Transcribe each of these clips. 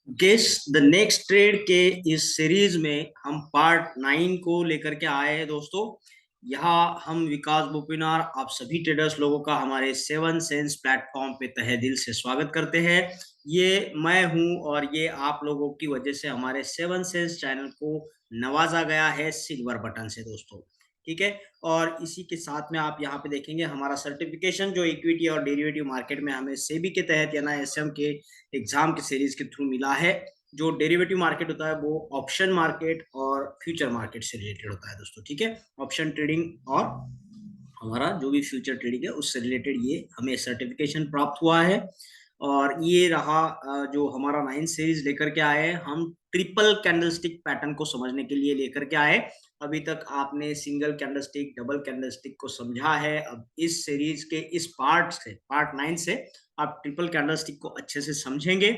Guess the next trade के इस series में हम पार्ट 9 को लेकर के आए हैं दोस्तों। यहाँ हम विकास बुपिनार आप सभी ट्रेडर्स लोगों का हमारे सेवन सेंस प्लेटफॉर्म पे तहे दिल से स्वागत करते हैं। ये मैं हूँ और ये आप लोगों की वजह से हमारे सेवन सेंस चैनल को नवाजा गया है सिल्वर बटन से दोस्तों। ठीक है। और इसी के साथ में आप यहाँ पे देखेंगे हमारा सर्टिफिकेशन जो इक्विटी और डेरिवेटिव मार्केट में हमें सेबी के तहत या ना एसएम के एग्जाम के सीरीज के थ्रू मिला है। जो डेरिवेटिव मार्केट होता है वो ऑप्शन मार्केट और फ्यूचर मार्केट से रिलेटेड होता है दोस्तों। ठीक है। ऑप्शन ट्रेडिंग और हमारा जो भी फ्यूचर ट्रेडिंग है उससे रिलेटेड ये हमें सर्टिफिकेशन प्राप्त हुआ है। और ये रहा जो हमारा 9 सीरीज लेकर के आए हम ट्रिपल कैंडलस्टिक पैटर्न को समझने के लिए लेकर के आए। अभी तक आपने सिंगल कैंडलस्टिक डबल कैंडलस्टिक को समझा है। अब इस सीरीज के इस पार्ट 9 से आप ट्रिपल कैंडलस्टिक को अच्छे से समझेंगे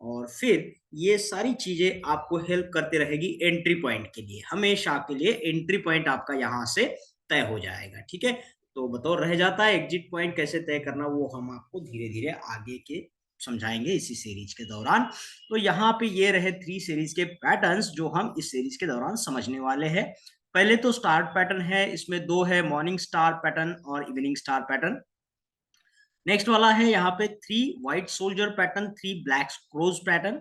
और फिर ये सारी चीजें आपको हेल्प करते रहेगी एंट्री पॉइंट के लिए। हमेशा के लिए एंट्री पॉइंट आपका यहाँ से तय हो जाएगा। ठीक है। तो बतौर रह जाता है एग्जिट पॉइंट कैसे तय करना, वो हम आपको धीरे धीरे आगे के समझाएंगे इसी सीरीज के दौरान। तो यहाँ पे ये रहे 3 सीरीज के पैटर्न्स जो हम इस सीरीज के दौरान समझने वाले हैं। पहले तो स्टार पैटर्न है, इसमें 2 है, मॉर्निंग स्टार पैटर्न और इवनिंग स्टार पैटर्न। नेक्स्ट वाला है यहाँ पे 3 white soldier pattern, 3 black crows pattern.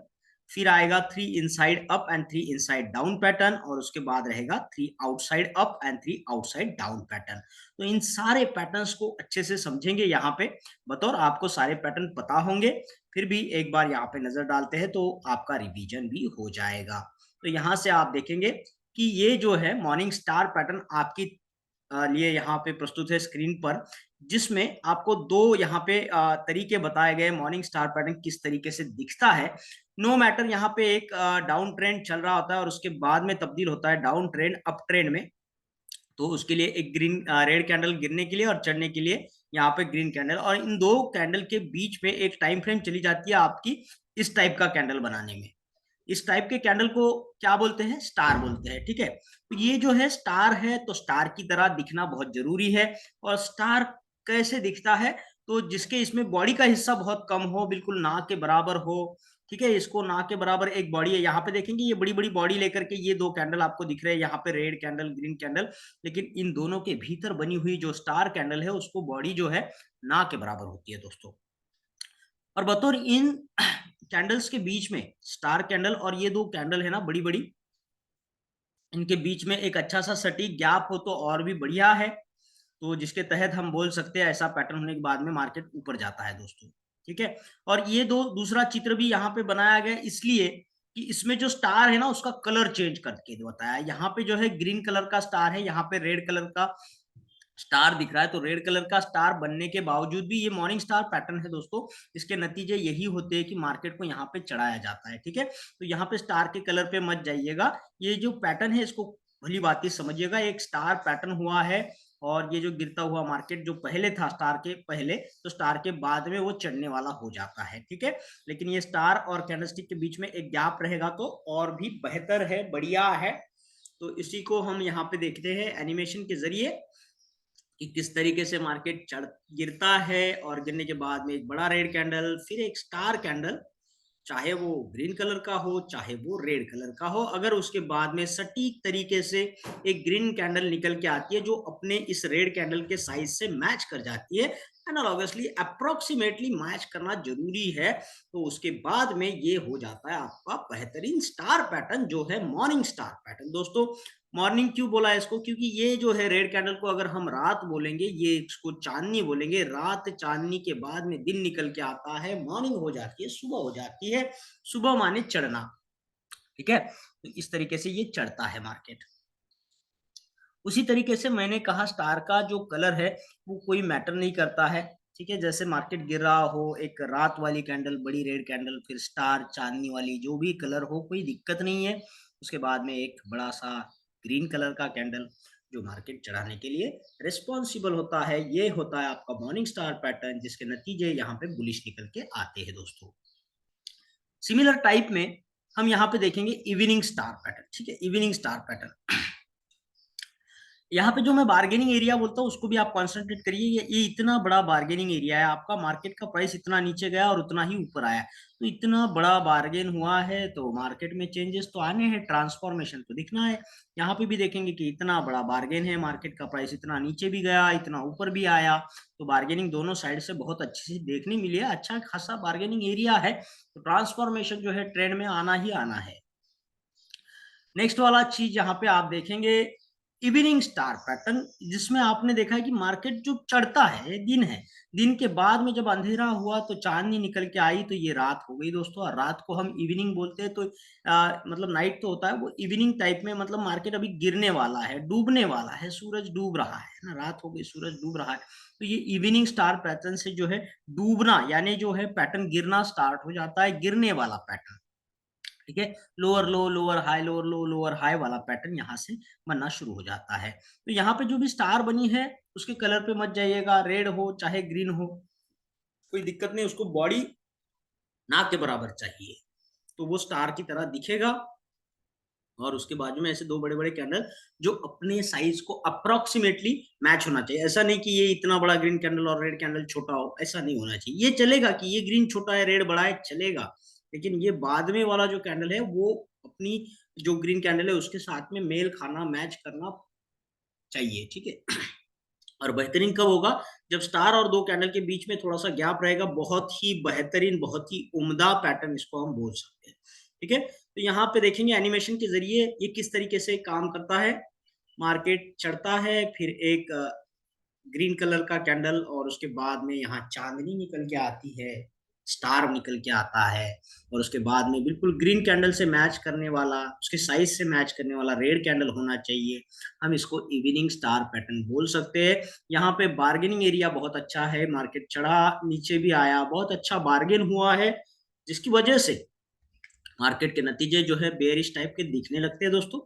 फिर आएगा 3 inside up and 3 inside down pattern और उसके बाद रहेगा 3 outside up and 3 outside down pattern. तो इन सारे पैटर्न्स को अच्छे से समझेंगे यहाँ पे। बतौर आपको सारे पैटर्न पता होंगे, फिर भी एक बार यहाँ पे नजर डालते हैं तो आपका रिवीजन भी हो जाएगा। तो यहाँ से आप देखेंगे कि ये जो है मॉर्निंग स्टार पैटर्न आपकी लिए यहाँ पे प्रस्तुत है स्क्रीन पर, जिसमें आपको 2 यहाँ पे तरीके बताए गए मॉर्निंग स्टार पैटर्न किस तरीके से दिखता है। नो मैटर यहाँ पे एक डाउन ट्रेंड चल रहा होता है और उसके बाद में तब्दील होता है डाउन ट्रेंड अप ट्रेंड में। तो उसके लिए एक ग्रीन रेड कैंडल गिरने के लिए और चढ़ने के लिए यहाँ पे ग्रीन कैंडल, और इन 2 कैंडल के बीच में एक टाइम फ्रेम चली जाती है आपकी इस टाइप का कैंडल बनाने में। इस टाइप के कैंडल को क्या बोलते हैं? स्टार बोलते हैं। ठीक है। तो ये जो है स्टार है, तो स्टार की तरह दिखना बहुत जरूरी है। और स्टार कैसे दिखता है? तो जिसके इसमें बॉडी का हिस्सा बहुत कम हो, बिल्कुल ना के बराबर हो। ठीक है। इसको ना के बराबर एक बॉडी है, यहाँ पे देखेंगे ये बड़ी बड़ी बॉडी लेकर के ये 2 कैंडल आपको दिख रहे हैं, यहाँ पे रेड कैंडल ग्रीन कैंडल। लेकिन इन दोनों के भीतर बनी हुई जो स्टार कैंडल है उसको बॉडी जो है ना के बराबर होती है दोस्तों। और बतौर इन कैंडल्स के बीच में स्टार कैंडल और ये 2 कैंडल है ना बड़ी बड़ी, इनके बीच में एक अच्छा सा सटीक गैप हो तो और भी बढ़िया है। तो जिसके तहत हम बोल सकते हैं ऐसा पैटर्न होने के बाद में मार्केट ऊपर जाता है दोस्तों। ठीक है। और ये दूसरा चित्र भी यहाँ पे बनाया गया इसलिए कि इसमें जो स्टार है ना उसका कलर चेंज करके बताया। यहाँ पे जो है ग्रीन कलर का स्टार है, यहाँ पे रेड कलर का स्टार दिख रहा है। तो रेड कलर का स्टार बनने के बावजूद भी ये मॉर्निंग स्टार पैटर्न है दोस्तों। इसके नतीजे यही होते हैं कि मार्केट को यहाँ पे चढ़ाया जाता है। ठीक है। तो यहाँ पे स्टार के कलर पे मत जाइएगा, ये जो पैटर्न है इसको भली बात समझिएगा। एक स्टार पैटर्न हुआ है और ये जो गिरता हुआ मार्केट जो पहले था स्टार के पहले, तो स्टार के बाद में वो चढ़ने वाला हो जाता है। ठीक है। लेकिन ये स्टार और कैंडलस्टिक के बीच में एक गैप रहेगा तो और भी बेहतर है, बढ़िया है। तो इसी को हम यहाँ पे देखते हैं एनिमेशन के जरिए कि किस तरीके से मार्केट चढ़ गिरता है और गिरने के बाद में एक बड़ा रेड कैंडल, फिर एक स्टार कैंडल, चाहे वो ग्रीन कलर का हो चाहे वो रेड कलर का हो। अगर उसके बाद में सटीक तरीके से एक ग्रीन कैंडल निकल के आती है जो अपने इस रेड कैंडल के साइज से मैच कर जाती है, एनालॉगसली अप्रोक्सीमेटली मैच करना जरूरी है, तो उसके बाद में ये हो जाता है आपका बेहतरीन स्टार पैटर्न जो है मॉर्निंग स्टार पैटर्न दोस्तों। मॉर्निंग क्यों बोला है इसको? क्योंकि ये जो है रेड कैंडल को अगर हम रात बोलेंगे, ये इसको चांदनी बोलेंगे। रात चांदनी के बाद में दिन निकल के आता है, मॉर्निंग हो जाती है, सुबह हो जाती है। सुबह माने चढ़ना। ठीक है। तो इस तरीके से ये चढ़ता है मार्केट। उसी तरीके से मैंने कहा स्टार का जो कलर है वो कोई मैटर नहीं करता है। ठीक है। जैसे मार्केट गिर रहा हो, एक रात वाली कैंडल बड़ी रेड कैंडल, फिर स्टार चांदनी वाली जो भी कलर हो कोई दिक्कत नहीं है। उसके बाद में एक बड़ा सा ग्रीन कलर का कैंडल जो मार्केट चढ़ाने के लिए रिस्पॉन्सिबल होता है, ये होता है आपका मॉर्निंग स्टार पैटर्न, जिसके नतीजे यहाँ पे बुलिश निकल के आते हैं दोस्तों। सिमिलर टाइप में हम यहाँ पे देखेंगे इवनिंग स्टार पैटर्न। ठीक है। इवनिंग स्टार पैटर्न यहाँ पे जो मैं बार्गेनिंग एरिया बोलता हूँ उसको भी आप कॉन्सेंट्रेट करिए। ये इतना बड़ा बार्गेनिंग एरिया है, आपका मार्केट का प्राइस इतना नीचे गया और उतना ही ऊपर आया, तो इतना बड़ा बार्गेन हुआ है तो मार्केट में चेंजेस तो आने हैं, ट्रांसफॉर्मेशन तो दिखना है। यहाँ पे भी देखेंगे कि इतना बड़ा बार्गेन है, मार्केट का प्राइस इतना नीचे भी गया, इतना ऊपर भी आया, तो बार्गेनिंग दोनों साइड से बहुत अच्छी से देखने मिली है, अच्छा खासा बार्गेनिंग एरिया है, तो ट्रांसफॉर्मेशन जो है ट्रेंड में आना ही आना है। नेक्स्ट वाला चीज यहाँ पे आप देखेंगे इवनिंग स्टार पैटर्न, जिसमें आपने देखा है कि मार्केट जो चढ़ता है, दिन है, दिन के बाद में जब अंधेरा हुआ तो चांदनी निकल के आई, तो ये रात हो गई दोस्तों, और रात को हम इवनिंग बोलते हैं, तो मतलब नाइट तो होता है, वो इवनिंग टाइप में, मतलब मार्केट अभी गिरने वाला है, डूबने वाला है, सूरज डूब रहा है ना, रात हो गई सूरज डूब रहा है, तो ये इवनिंग स्टार पैटर्न से जो है डूबना यानी जो है पैटर्न गिरना स्टार्ट हो जाता है, गिरने वाला पैटर्न, ठीक है, लोअर लो लोअर हाई लोअर लो लोअर हाई वाला पैटर्न यहाँ से बनना शुरू हो जाता है। तो यहाँ पे जो भी स्टार बनी है उसके कलर पे मत जाइएगा, रेड हो चाहे ग्रीन हो कोई दिक्कत नहीं, उसको बॉडी ना के बराबर चाहिए, तो वो स्टार की तरह दिखेगा। और उसके बाजू में ऐसे दो बड़े बड़े कैंडल जो अपने साइज को अप्रोक्सीमेटली मैच होना चाहिए, ऐसा नहीं कि ये इतना बड़ा ग्रीन कैंडल और रेड कैंडल छोटा हो, ऐसा नहीं होना चाहिए। ये चलेगा कि ये ग्रीन छोटा है रेड बड़ा है, चलेगा, लेकिन ये बाद में वाला जो कैंडल है वो अपनी जो ग्रीन कैंडल है उसके साथ में मेल खाना, मैच करना चाहिए, ठीक है। और बेहतरीन कब होगा, जब स्टार और दो कैंडल के बीच में थोड़ा सा गैप रहेगा, बहुत ही बेहतरीन, बहुत ही उम्दा पैटर्न इसको हम बोल सकते हैं, ठीक है। तो यहाँ पे देखेंगे एनिमेशन के जरिए ये किस तरीके से काम करता है। मार्केट चढ़ता है, फिर एक ग्रीन कलर का कैंडल और उसके बाद में यहाँ चांदनी निकल के आती है, स्टार निकल के आता है, और उसके बाद में बिल्कुल ग्रीन कैंडल से मैच करने वाला, उसके साइज से मैच करने वाला रेड कैंडल होना चाहिए, हम इसको इवनिंग स्टार पैटर्न बोल सकते हैं। यहाँ पे बार्गेनिंग एरिया बहुत अच्छा है, मार्केट चढ़ा नीचे भी आया, बहुत अच्छा बार्गेन हुआ है, जिसकी वजह से मार्केट के नतीजे जो है बेयरिश टाइप के दिखने लगते हैं दोस्तों,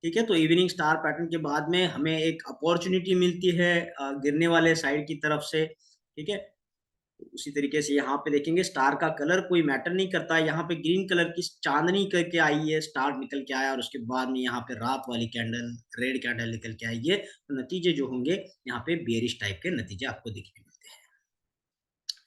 ठीक है। तो इवनिंग स्टार पैटर्न के बाद में हमें एक अपॉर्चुनिटी मिलती है गिरने वाले साइड की तरफ से, ठीक है। उसी तरीके से यहाँ पे देखेंगे स्टार का कलर कोई मैटर नहीं करता, यहाँ पे ग्रीन कलर की चांदनी करके आई है, स्टार निकल के आया, और उसके बाद में यहाँ पे रात वाली कैंडल, रेड कैंडल निकल के आई है, तो नतीजे जो होंगे यहाँ पे बेरिश टाइप के नतीजे आपको दिखने मिलते हैं,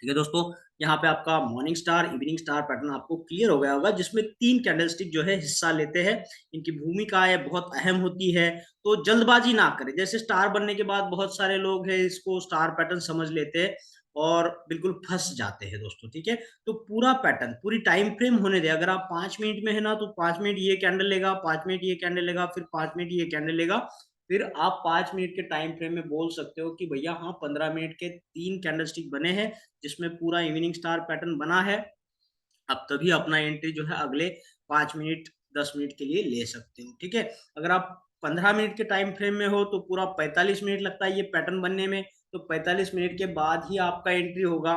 ठीक है दोस्तों। यहाँ पे आपका morning star evening star pattern आपको क्लियर हो गया होगा, जिसमें तीन कैंडलस्टिक जो है हिस्सा लेते हैं, इनकी भूमिका है बहुत अहम होती है, तो जल्दबाजी ना करें। जैसे स्टार बनने के बाद बहुत सारे लोग हैं इसको स्टार पैटर्न समझ लेते हैं और बिल्कुल फंस जाते हैं दोस्तों, ठीक है। तो पूरा पैटर्न पूरी टाइम फ्रेम होने दे, अगर आप 5 मिनट में है ना तो 5 मिनट ये कैंडल लेगा, 5 मिनट ये कैंडल लेगा, फिर 5 मिनट ये कैंडल लेगा, फिर आप 5 मिनट के टाइम फ्रेम में बोल सकते हो कि भैया हाँ 15 मिनट के तीन कैंडलस्टिक बने हैं जिसमें पूरा इवनिंग स्टार पैटर्न बना है, आप तभी अपना एंट्री जो है अगले 5 मिनट 10 मिनट के लिए ले सकते हो, ठीक है। अगर आप 15 मिनट के टाइम फ्रेम में हो तो पूरा 45 मिनट लगता है ये पैटर्न बनने में, तो 45 मिनट के बाद ही आपका एंट्री होगा,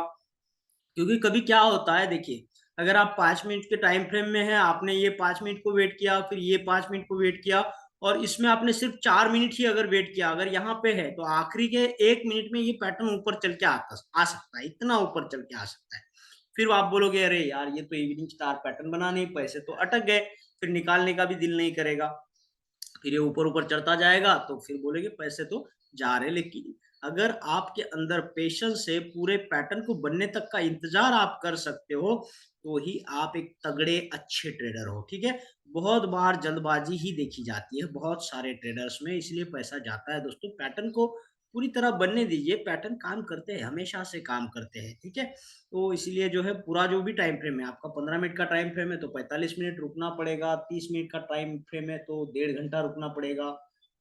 क्योंकि कभी क्या होता है देखिए, अगर आप 5 मिनट के टाइम फ्रेम में है, आपने ये 5 मिनट को वेट किया, फिर ये 5 मिनट को वेट किया, और इसमें आपने सिर्फ 4 मिनट ही अगर वेट किया, अगर यहाँ पे है तो आखिरी के 1 मिनट में ये पैटर्न ऊपर चल के आ सकता है, इतना ऊपर चल के आ सकता है, फिर आप बोलोगे अरे यार ये तो इवनिंग स्टार पैटर्न बना नहीं, पैसे तो अटक गए, फिर निकालने का भी दिल नहीं करेगा, फिर ये ऊपर ऊपर चढ़ता जाएगा तो फिर बोलेंगे पैसे तो जा रहे। लेकिन अगर आपके अंदर पेशेंस से पूरे पैटर्न को बनने तक का इंतजार आप कर सकते हो, तो ही आप एक तगड़े अच्छे ट्रेडर हो, ठीक है। बहुत बार जल्दबाजी ही देखी जाती है बहुत सारे ट्रेडर्स में, इसलिए पैसा जाता है दोस्तों। पैटर्न को पूरी तरह बनने दीजिए, पैटर्न काम करते हैं, हमेशा से काम करते हैं, ठीक है। तो इसीलिए जो है पूरा जो भी टाइम फ्रेम है आपका, 15 मिनट का टाइम फ्रेम है तो 45 मिनट रुकना पड़ेगा, 30 मिनट का टाइम फ्रेम है तो 1.5 घंटा रुकना पड़ेगा,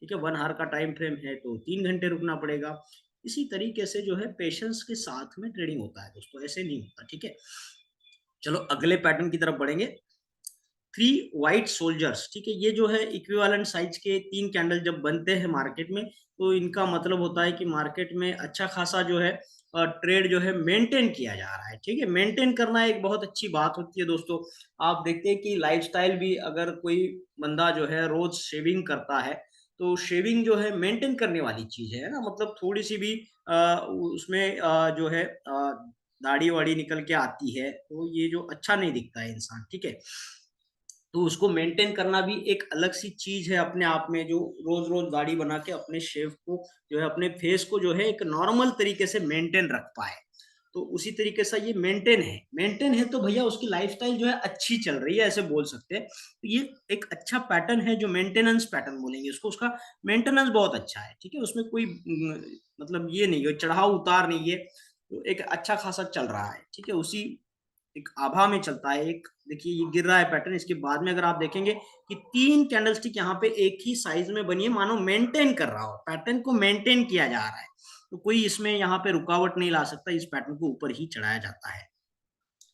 ठीक है, 1 आवर का टाइम फ्रेम है तो 3 घंटे रुकना पड़ेगा। इसी तरीके से जो है पेशेंस के साथ में ट्रेडिंग होता है दोस्तों, ऐसे नहीं होता, ठीक है। चलो अगले पैटर्न की तरफ बढ़ेंगे, थ्री व्हाइट सोल्जर्स, ठीक है। ये जो है इक्विवेलेंट साइज के तीन कैंडल जब बनते हैं मार्केट में, तो इनका मतलब होता है कि मार्केट में अच्छा खासा जो है ट्रेड जो है मेंटेन किया जा रहा है, ठीक है। मेंटेन करना एक बहुत अच्छी बात होती है दोस्तों। आप देखते हैं कि लाइफस्टाइल भी, अगर कोई बंदा जो है रोज शेविंग करता है, तो शेविंग जो है मेंटेन करने वाली चीज है ना, मतलब थोड़ी सी भी उसमें जो है दाढ़ी वाड़ी निकल के आती है तो ये जो अच्छा नहीं दिखता है इंसान, ठीक है। तो उसको मेंटेन करना भी एक अलग सी चीज है अपने आप में, जो रोज रोज गाड़ी बना के अपने शेप को जो है, अपने फेस को जो है एक नॉर्मल तरीके से मेंटेन रख पाए। तो उसी तरीके से ये मेंटेन है तो भैया उसकी लाइफस्टाइल जो है अच्छी चल रही है, ऐसे बोल सकते हैं। तो ये एक अच्छा पैटर्न है जो मेंटेनेंस पैटर्न बोलेंगे उसको, उसका मेंटेनेंस बहुत अच्छा है, ठीक है। उसमें कोई मतलब ये नहीं है, चढ़ाव उतार नहीं है, तो एक अच्छा खासा चल रहा है, ठीक है। उसी एक आभा में चलता है। एक देखिए ये गिर रहा है पैटर्न, इसके बाद में अगर आप देखेंगे कि 3 कैंडलस्टिक यहाँ पे एक ही साइज में बनी है, मानो मेंटेन कर रहा हो, पैटर्न को मेंटेन किया जा रहा है। तो कोई इसमें यहाँ पे रुकावट नहीं ला सकता, इस पैटर्न को ऊपर ही चढ़ाया जाता है,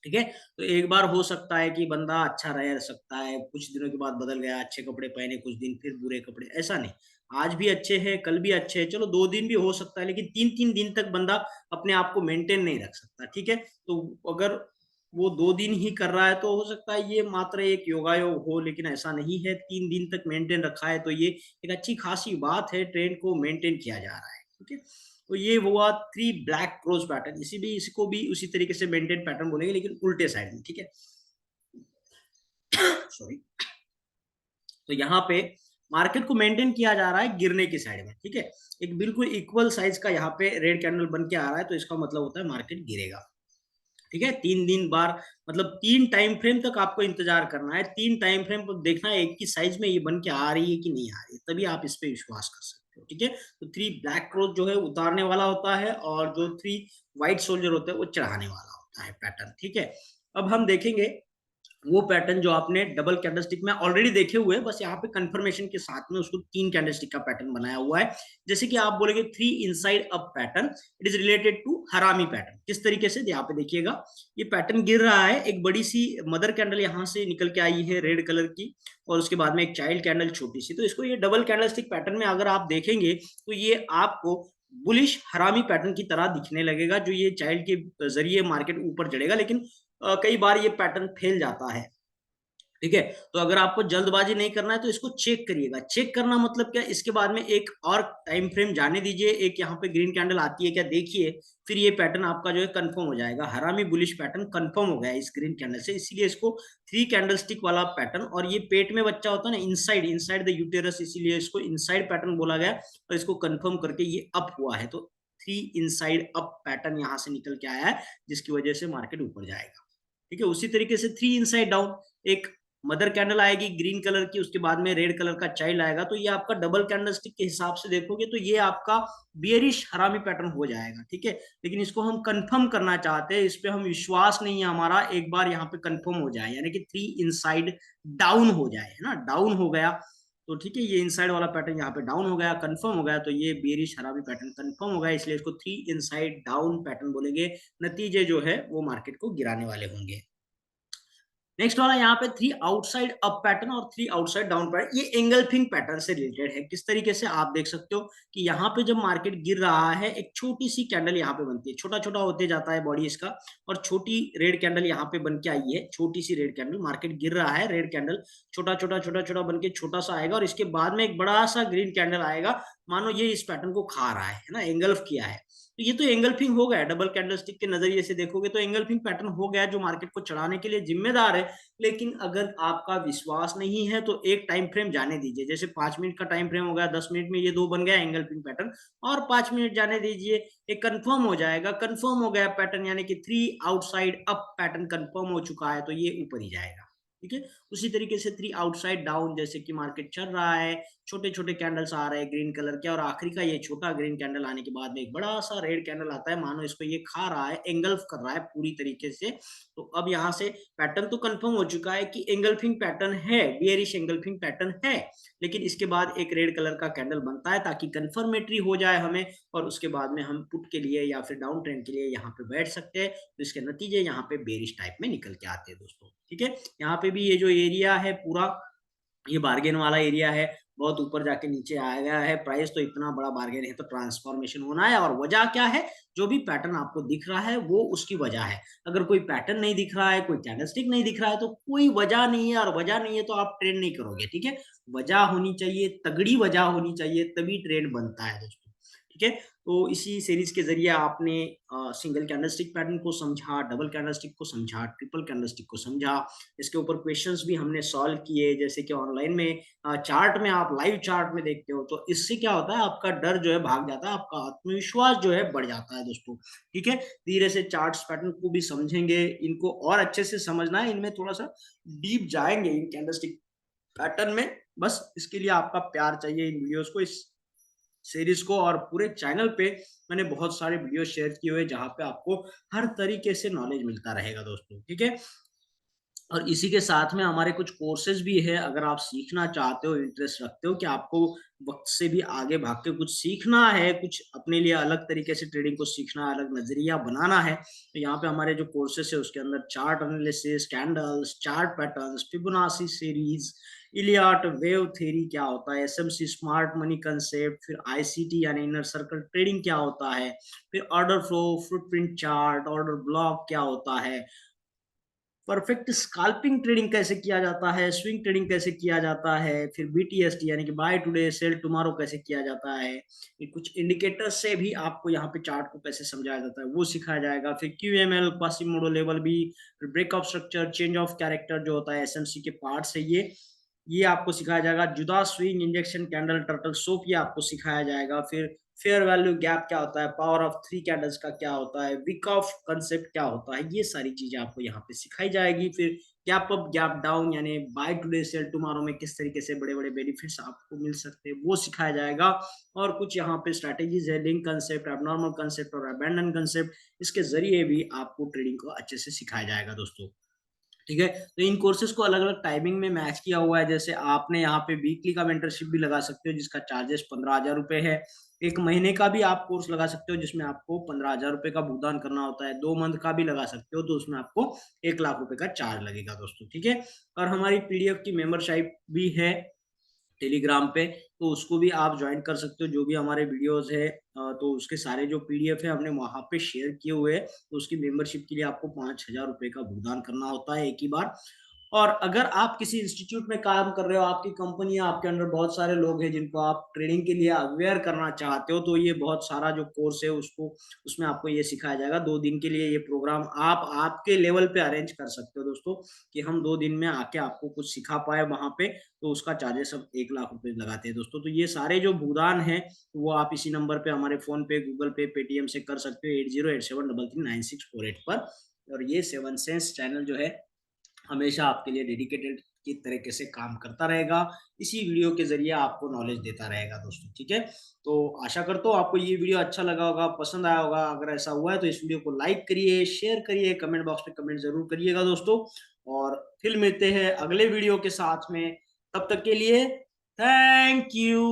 ठीक है। तो एक बार हो सकता है कि बंदा अच्छा रह सकता है, कुछ दिनों के बाद बदल गया, अच्छे कपड़े पहने, कुछ दिन फिर बुरे कपड़े, ऐसा नहीं। आज भी अच्छे हैं, कल भी अच्छे हैं, चलो 2 दिन भी हो सकता है, लेकिन 3-3 दिन तक बंदा अपने आप को मेंटेन नहीं रख सकता, ठीक है। तो अगर वो 2 दिन ही कर रहा है तो हो सकता है ये मात्र एक योगायोग हो, लेकिन ऐसा नहीं है। 3 दिन तक मेंटेन रखा है तो ये एक अच्छी खासी बात है, ट्रेंड को मेंटेन किया जा रहा है, ठीक है। तो ये हुआ 3 ब्लैक क्रोस पैटर्न। इसको भी उसी तरीके से मेंटेन पैटर्न बोलेंगे, लेकिन उल्टे साइड में, ठीक है। सॉरी। तो यहाँ पे मार्केट को मेंटेन किया जा रहा है गिरने की साइड में, ठीक है। एक बिल्कुल इक्वल साइज का यहाँ पे रेड कैंडल बन के आ रहा है, तो इसका मतलब होता है मार्केट गिरेगा, ठीक है। 3 दिन बार मतलब 3 टाइम फ्रेम तक आपको इंतजार करना है, 3 टाइम फ्रेम को देखना है एक ही साइज में ये बन के आ रही है कि नहीं आ रही है, तभी आप इस पे विश्वास कर सकते हो, ठीक है। तो 3 ब्लैक क्रोस जो है उतारने वाला होता है, और जो 3 वाइट सोल्जर होते हैं वो चढ़ाने वाला होता है पैटर्न, ठीक है। अब हम देखेंगे वो पैटर्न जो आपने डबल कैंडलस्टिक में ऑलरेडी देखे हुए हैं, बस यहाँ पे कंफर्मेशन के साथ में उसको 3 कैंडलस्टिक का पैटर्न बनाया हुआ है। जैसे कि आप बोलेंगे 3 inside up pattern, it is related to harami pattern. किस तरीके से, यहाँ पे देखिएगा, ये पैटर्न गिर रहा है, एक बड़ी सी मदर कैंडल यहाँ से निकल के आई है रेड कलर की, और उसके बाद में एक चाइल्ड कैंडल छोटी सी। तो इसको ये डबल कैंडलस्टिक पैटर्न में अगर आप देखेंगे तो ये आपको बुलिश हरामी पैटर्न की तरह दिखने लगेगा, जो ये चाइल्ड के जरिए मार्केट ऊपर चढ़ेगा, लेकिन कई बार ये पैटर्न फेल जाता है, ठीक है। तो अगर आपको जल्दबाजी नहीं करना है तो इसको चेक करिएगा। चेक करना मतलब क्या, इसके बाद में एक और टाइम फ्रेम जाने दीजिए, एक यहाँ पे ग्रीन कैंडल आती है क्या देखिए, फिर ये पैटर्न आपका जो है कंफर्म हो जाएगा। हरामी बुलिश पैटर्न कंफर्म हो गया इस ग्रीन कैंडल से, इसीलिए इसको 3 कैंडलस्टिक वाला पैटर्न, और ये पेट में बच्चा होता है ना, इनसाइड इनसाइड द यूटेरस, इसीलिए इसको इनसाइड पैटर्न बोला गया, और इसको कंफर्म करके ये अप हुआ है। तो 3 इनसाइड अप पैटर्न यहाँ से निकल के आया है, जिसकी वजह से मार्केट ऊपर जाएगा, ठीक है। उसी तरीके से 3 इनसाइड डाउन, एक मदर कैंडल आएगी ग्रीन कलर की, उसके बाद में रेड कलर का चाइल्ड आएगा, तो ये आपका डबल कैंडलस्टिक के हिसाब से देखोगे तो ये आपका बियरिश हरामी पैटर्न हो जाएगा, ठीक है। लेकिन इसको हम कंफर्म करना चाहते हैं, इस पे हम विश्वास नहीं है हमारा, एक बार यहाँ पे कंफर्म हो जाए, यानी कि 3 इनसाइड डाउन हो जाए, है ना, डाउन हो गया तो ठीक है। ये इनसाइड वाला पैटर्न यहाँ पे डाउन हो गया, कंफर्म हो गया, तो ये बेरिश हरामी पैटर्न कंफर्म हो गया, इसलिए इसको 3 इनसाइड डाउन पैटर्न बोलेंगे। नतीजे जो है वो मार्केट को गिराने वाले होंगे। नेक्स्ट वाला यहाँ पे 3 आउटसाइड अप पैटर्न और 3 आउटसाइड डाउन पैटर्न, ये एंगल्फिंग पैटर्न से रिलेटेड है। किस तरीके से, आप देख सकते हो कि यहाँ पे जब मार्केट गिर रहा है, एक छोटी सी कैंडल यहाँ पे बनती है, छोटा छोटा होते जाता है बॉडी इसका, और छोटी रेड कैंडल यहाँ पे बन के आई है, छोटी सी रेड कैंडल, मार्केट गिर रहा है, रेड कैंडल छोटा छोटा छोटा छोटा बन के छोटा सा आएगा, और इसके बाद में एक बड़ा सा ग्रीन कैंडल आएगा, मानो ये इस पैटर्न को खा रहा है ना, एंगल्फ किया है। तो ये तो एंगल्फिंग हो गया, डबल कैंडलस्टिक के नजरिए से देखोगे तो एंगल्फिंग पैटर्न हो गया, जो मार्केट को चढ़ाने के लिए जिम्मेदार है। लेकिन अगर आपका विश्वास नहीं है तो एक टाइम फ्रेम जाने दीजिए, जैसे 5 मिनट का टाइम फ्रेम हो गया, 10 मिनट में ये दो बन गया एंगल्फिंग पैटर्न, और 5 मिनट जाने दीजिए, एक कंफर्म हो जाएगा, कंफर्म हो गया पैटर्न, यानी कि 3 आउटसाइड अप पैटर्न कंफर्म हो चुका है, तो ये ऊपर ही जाएगा, ठीक है। उसी तरीके से 3 आउटसाइड डाउन, जैसे कि मार्केट चल रहा है, छोटे छोटे कैंडल्स आ रहे हैं ग्रीन कलर के, और आखिरी का ये छोटा ग्रीन कैंडल आने के बाद में एक बड़ा सा रेड कैंडल आता है, मानो इसको ये खा रहा है, एंगल्फ कर रहा है पूरी तरीके से। तो अब यहाँ से पैटर्न तो कंफर्म हो चुका है कि एंगल्फिंग पैटर्न है, बियरिश एंगल्फिंग पैटर्न है, लेकिन इसके बाद एक रेड कलर का कैंडल बनता है ताकि कंफर्मेटरी हो जाए हमें, और उसके बाद में हम पुट के लिए या फिर डाउन ट्रेंड के लिए यहाँ पे बैठ सकते हैं। तो इसके नतीजे यहाँ पे बेरिश टाइप में निकल के आते हैं दोस्तों, ठीक है। यहाँ पे भी ये जो एरिया है पूरा, ये बार्गेन वाला एरिया है, बहुत ऊपर जाके नीचे आ गया है प्राइस, तो इतना बड़ा बार्गेन है तो ट्रांसफॉर्मेशन होना है। और वजह क्या है, जो भी पैटर्न आपको दिख रहा है वो उसकी वजह है। अगर कोई पैटर्न नहीं दिख रहा है, कोई कैंडलस्टिक नहीं दिख रहा है, तो कोई वजह नहीं है, और वजह नहीं है तो आप ट्रेड नहीं करोगे, ठीक है। वजह होनी चाहिए, तगड़ी वजह होनी चाहिए, तभी ट्रेड बनता है दोस्तों, ठीक है। तो इसी सीरीज के जरिए आपने सिंगल कैंडलस्टिक पैटर्न को समझा, डबल कैंडलस्टिक को समझा, ट्रिपल कैंडलस्टिक को समझा। इसके ऊपर क्वेश्चंस भी हमने सॉल्व किए, जैसे कि ऑनलाइन में चार्ट में आप लाइव चार्ट में देखते हो, तो इससे क्या होता है, आपका डर जो है भाग जाता है, आपका आत्मविश्वास जो है बढ़ जाता है दोस्तों। ठीक है, धीरे से चार्ट्स पैटर्न को भी समझेंगे, इनको और अच्छे से समझना है, इनमें थोड़ा सा डीप जाएंगे इन कैंडलस्टिक पैटर्न में। बस इसके लिए आपका प्यार चाहिए इन वीडियोस को, इस सीरीज को, और पूरे चैनल पे मैंने बहुत सारे वीडियो शेयर किए हुए जहां पे आपको हर तरीके से नॉलेज मिलता रहेगा दोस्तों। ठीक है, और इसी के साथ में हमारे कुछ कोर्सेज भी है, अगर आप सीखना चाहते हो, इंटरेस्ट रखते हो कि आपको वक्त से भी आगे भाग के कुछ सीखना है, कुछ अपने लिए अलग तरीके से ट्रेडिंग को सीखना है, अलग नजरिया बनाना है, तो यहाँ पे हमारे जो कोर्सेज है उसके अंदर chart analysis, candles, chart patterns, Fibonacci series, Elliot wave theory क्या होता है, एसएमसी स्मार्ट मनी कंसेप्ट, फिर आईसीटी यानी इनर सर्कल ट्रेडिंग क्या होता है, फिर order flow, footprint chart, order block क्या होता है, परफेक्ट स्काल्पिंग ट्रेडिंग कैसे किया जाता है, स्विंग ट्रेडिंग कैसे किया जाता है, फिर बीटीएसटी यानी कि बाय टुडे सेल टुमारो कैसे किया जाता है, ये कुछ इंडिकेटर से भी आपको यहाँ पे चार्ट को कैसे समझाया जाता है वो सिखाया जाएगा, फिर क्यूएमएल, क्वासिमोडो लेवल भी, फिर breakup structure, change of character जो होता है एसएमसी के पार्ट है, ये आपको सिखाया जाएगा, जुदा swing, injection candle, turtle soap, ये आपको सिखाया जाएगा, फिर फेयर वैल्यू गैप क्या होता है, पावर ऑफ थ्री कैंडल्स का क्या होता है, वीक ऑफ कंसेप्ट क्या होता है, ये सारी चीजें आपको यहाँ पे सिखाई जाएगी। फिर गैप अप गैप डाउन यानी बाय टुडे सेल टुमारो में किस तरीके से बड़े बड़े बेनिफिट्स आपको मिल सकते हैं वो सिखाया जाएगा, और कुछ यहाँ पे स्ट्रैटेजीज है, लिंक कंसेप्ट, एबनॉर्मल कंसेप्ट और अबैंडन कंसेप्ट, इसके जरिए भी आपको ट्रेडिंग को अच्छे से सिखाया जाएगा दोस्तों। ठीक है, तो इन कोर्सेज को अलग अलग टाइमिंग में मैच किया हुआ है, जैसे आपने यहाँ पे वीकली का मेंटरशिप भी लगा सकते हो जिसका चार्जेस 15,000 रुपए है, एक महीने का भी आप कोर्स लगा सकते हो जिसमें आपको 15,000 रुपए का भुगतान करना होता है, 2 मंथ का भी लगा सकते हो तो उसमें आपको 1 लाख रुपए का चार्ज लगेगा दोस्तों। ठीक है, और हमारी पीडीएफ की मेंबरशिप भी है टेलीग्राम पे, तो उसको भी आप ज्वाइन कर सकते हो, जो भी हमारे वीडियोस है तो उसके सारे जो पीडीएफ है हमने वहां पे शेयर किए हुए हैं, तो उसकी मेंबरशिप के लिए आपको 5,000 रुपए का भुगतान करना होता है एक ही बार। और अगर आप किसी इंस्टीट्यूट में काम कर रहे हो, आपकी कंपनी है, आपके अंडर बहुत सारे लोग हैं जिनको आप ट्रेडिंग के लिए अवेयर करना चाहते हो, तो ये बहुत सारा जो कोर्स है उसको, उसमें आपको ये सिखाया जाएगा। 2 दिन के लिए ये प्रोग्राम आप आपके लेवल पे अरेंज कर सकते हो दोस्तों, कि हम 2 दिन में आके आपको कुछ सिखा पाए वहां पे, तो उसका चार्जेस हम 1 लाख रुपए लगाते हैं दोस्तों। तो ये सारे जो भुगतान है वो आप इसी नंबर पे हमारे फोन पे, गूगल पे, पेटीएम से कर सकते हो, 8087339648 पर। और ये सेवन सेंस चैनल जो है हमेशा आपके लिए डेडिकेटेड की तरीके से काम करता रहेगा, इसी वीडियो के जरिए आपको नॉलेज देता रहेगा दोस्तों। ठीक है, तो आशा करता हूँ आपको ये वीडियो अच्छा लगा होगा, पसंद आया होगा, अगर ऐसा हुआ है तो इस वीडियो को लाइक करिए, शेयर करिए, कमेंट बॉक्स में कमेंट जरूर करिएगा दोस्तों, और फिर मिलते हैं अगले वीडियो के साथ में, तब तक के लिए थैंक यू।